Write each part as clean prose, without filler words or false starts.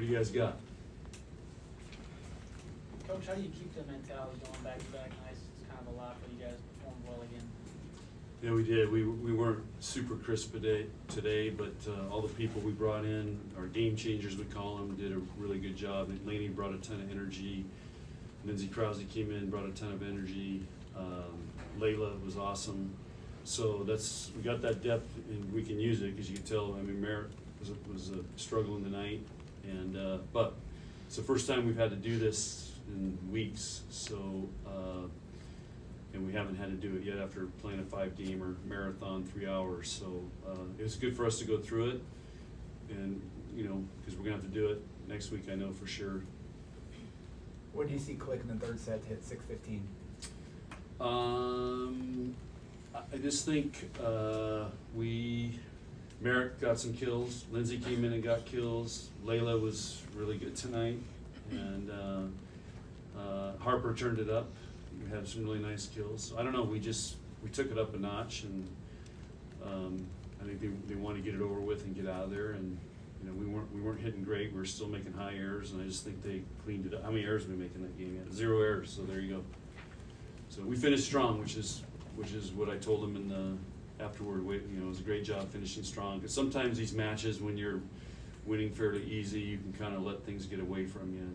What do you guys got? Coach, how do you keep the mentality going back-to-back nights? It's kind of a lot, but you guys performed well again. Yeah, we did. We weren't super crisp today, but all the people we brought in, our game changers we call them, did a really good job. And Laney brought a ton of energy. Lindsey Krause came in, brought a ton of energy. Layla was awesome. So we got that depth, and we can use it because you can tell. I mean, Merritt was struggling tonight, and but it's the first time we've had to do this in weeks. So. And we haven't had to do it yet after playing a 5-gamer marathon, 3 hours. So it was good for us to go through it, and because we're gonna have to do it next week, I know for sure. What do you see click in the third set to hit 6:15? I just think Merritt got some kills. Lindsay came in and got kills. Layla was really good tonight, and Harper turned it up. We had some really nice kills. So I don't know. We took it up a notch, and I think they want to get it over with and get out of there. And we weren't hitting great. We were still making high errors, and I just think they cleaned it up. How many errors did we make in that game? 0 errors. So there you go. So we finished strong, which is what I told them in the afterward. It was a great job finishing strong. Because sometimes these matches, when you're winning fairly easy, you can kind of let things get away from you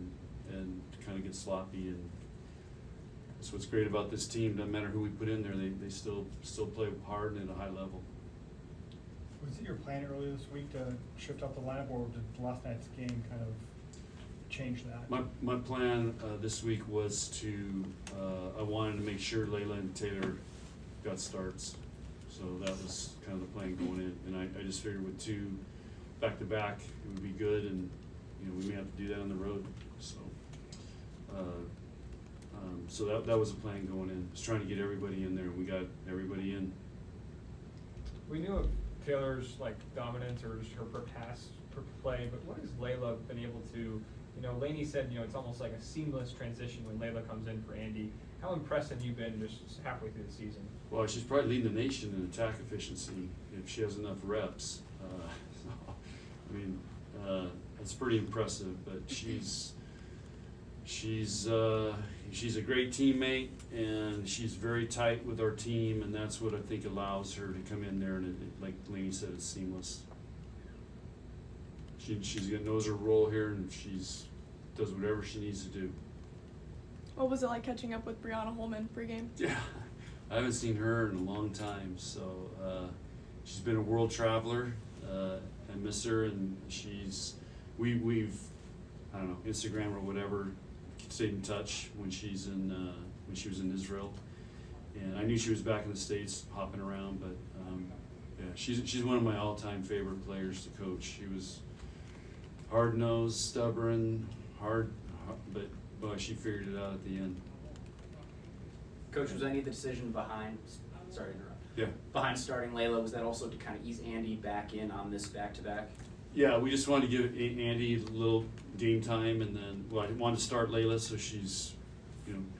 and kind of get sloppy. And that's what's great about this team. Doesn't matter who we put in there, they still play hard and at a high level. Was it your plan earlier this week to shift up the lineup, or did last night's game kind of change that? My plan this week was to I wanted to make sure Layla and Taylor got starts, so that was kind of the plan going in. And I just figured with 2 back-to-back, it would be good, and we may have to do that on the road. So. So that was the plan going in. Just trying to get everybody in there, and we got everybody in. We knew of Taylor's dominance or just her per pass per play, but what has Layla been able to? Laney said it's almost like a seamless transition when Layla comes in for Andy. How impressed have you been just halfway through the season? Well, she's probably leading the nation in attack efficiency if she has enough reps. It's pretty impressive. But she's a great teammate, and she's very tight with our team, and that's what I think allows her to come in there, and like Laney said, it's seamless. She knows her role here, and does whatever she needs to do. What was it like catching up with Brianna Holman pregame? Yeah, I haven't seen her in a long time, so she's been a world traveler. I miss her, and we've I don't know, Instagram or whatever, stayed in touch when she was in Israel, and I knew she was back in the States hopping around. But yeah, she's one of my all-time favorite players to coach. She was hard-nosed, stubborn, but boy, she figured it out at the end. Coach, was any of the decision behind? Sorry to interrupt. Yeah. Behind starting Layla, was that also to kind of ease Andy back in on this back-to-back? Yeah, we just wanted to give Andy a little game time, and then I wanted to start Layla so she's,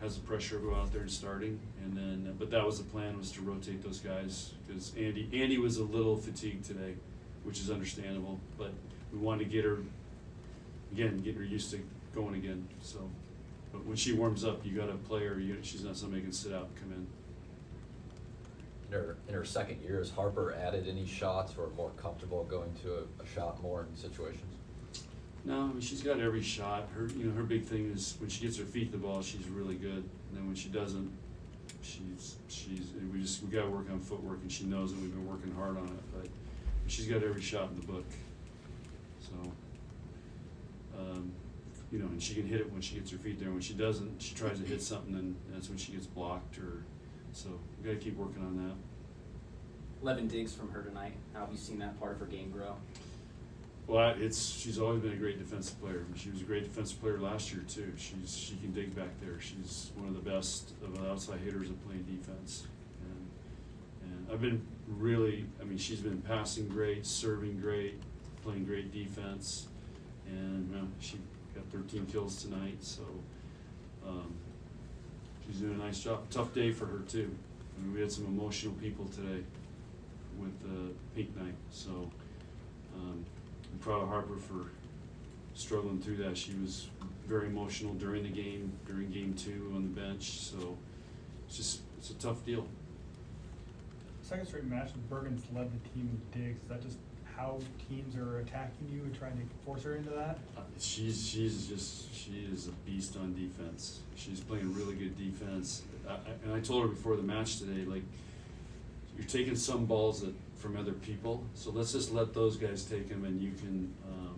has the pressure of go out there and starting, and then but that was the plan, was to rotate those guys because Andy was a little fatigued today, which is understandable, but we wanted to get her used to going again. So, but when she warms up, you got to play her. She's not somebody who can sit out and come in. In her second year, has Harper added any shots or more comfortable going to a shot more in situations? No, I mean, she's got every shot. Her big thing is when she gets her feet to the ball, she's really good. And then when she doesn't, we got to work on footwork, and she knows that we've been working hard on it. But she's got every shot in the book. So, and she can hit it when she gets her feet there. When she doesn't, she tries to hit something, and that's when she gets blocked. So we got to keep working on that. 11 digs from her tonight. How have you seen that part of her game grow? Well, she's always been a great defensive player. She was a great defensive player last year too. She can dig back there. She's one of the best of the outside hitters at playing defense. And I've been she's been passing great, serving great, playing great defense, and she got 13 kills tonight. So she's doing a nice job. Tough day for her too. We had some emotional people today with the pink night. So I'm proud of Harper for struggling through that. She was very emotional during the game, during game 2 on the bench, so it's a tough deal. Second straight match, Bergen's led the team with digs. Is that just how teams are attacking you and trying to force her into that? She is a beast on defense. She's playing really good defense. And I told her before the match today, like, you're taking some balls from other people, so let's just let those guys take them, and you can.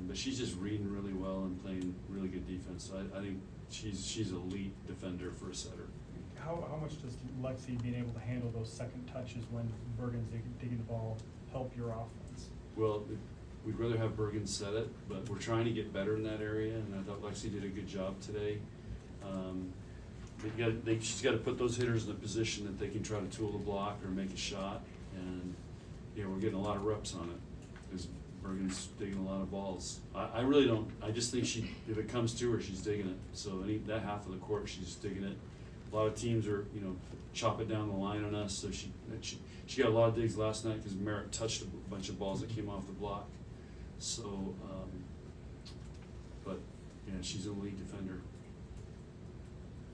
But she's just reading really well and playing really good defense. So I think she's an elite defender for a setter. How much does Lexi being able to handle those second touches when Bergen's digging the ball help your offense? Well, we'd rather have Bergen set it, but we're trying to get better in that area, and I thought Lexi did a good job today. She's got to put those hitters in a position that they can try to tool the block or make a shot, and we're getting a lot of reps on it because Bergen's digging a lot of balls. I really don't. I just think if it comes to her, she's digging it. So that half of the court, she's digging it. A lot of teams are, chop it down the line on us. So she got a lot of digs last night because Merritt touched a bunch of balls that came off the block. So, but yeah, she's a lead defender.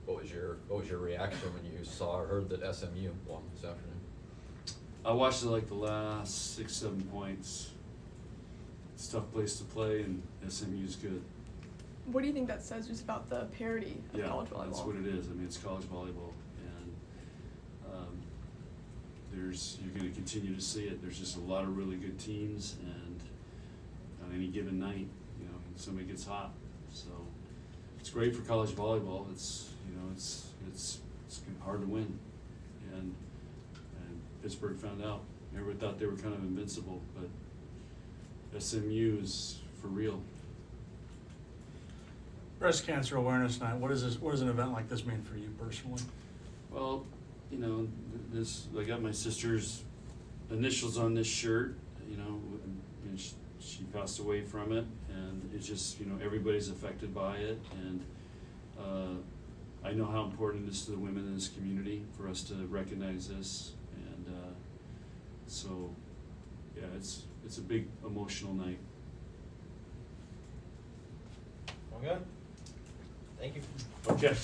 What was your reaction when you saw or heard that SMU won this afternoon? I watched it like the last 6-7 points. It's a tough place to play, and SMU's good. What do you think that says just about the parity of college volleyball? That's what it is. I mean, it's college volleyball, and you're going to continue to see it. There's just a lot of really good teams, and on any given night, somebody gets hot. So it's great for college volleyball. It's hard to win, and Pittsburgh found out. Everybody thought they were kind of invincible, but SMU is for real. Breast Cancer Awareness Night. What does an event like this mean for you personally? Well, I got my sister's initials on this shirt. And she passed away from it, and it's just everybody's affected by it, and I know how important it is to the women in this community for us to recognize this, and so yeah, it's a big emotional night. Okay. Thank you. Okay.